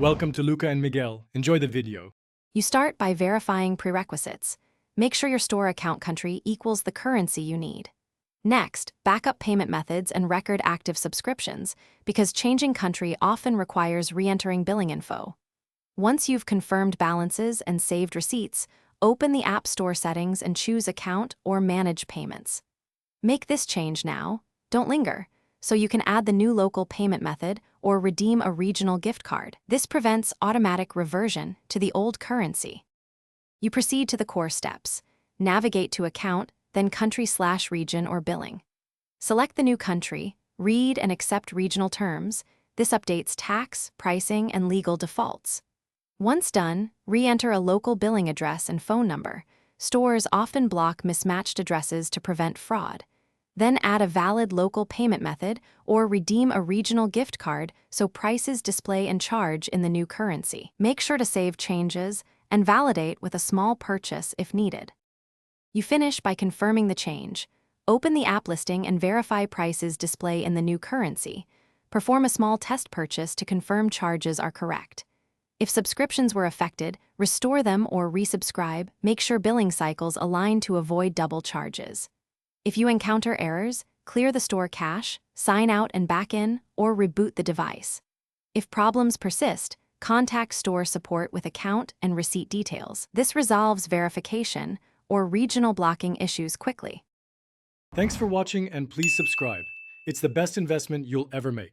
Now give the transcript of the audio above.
Welcome to Luca and Miguel. Enjoy the video. You start by verifying prerequisites. Make sure your store account country equals the currency you need. Next, backup payment methods and record active subscriptions, because changing country often requires re-entering billing info. Once you've confirmed balances and saved receipts, open the App Store settings and choose Account or Manage Payments. Make this change now, don't linger, so you can add the new local payment method or redeem a regional gift card. This prevents automatic reversion to the old currency. You proceed to the core steps. Navigate to Account, then Country/Region or Billing. Select the new country, read and accept regional terms. This updates tax, pricing, and legal defaults. Once done, re-enter a local billing address and phone number. Stores often block mismatched addresses to prevent fraud. Then add a valid local payment method or redeem a regional gift card so prices display and charge in the new currency. Make sure to save changes and validate with a small purchase if needed. You finish by confirming the change. Open the app listing and verify prices display in the new currency. Perform a small test purchase to confirm charges are correct. If subscriptions were affected, restore them or resubscribe. Make sure billing cycles align to avoid double charges. If you encounter errors, clear the store cache, sign out and back in, or reboot the device. If problems persist, contact store support with account and receipt details. This resolves verification or regional blocking issues quickly. Thanks for watching and please subscribe. It's the best investment you'll ever make.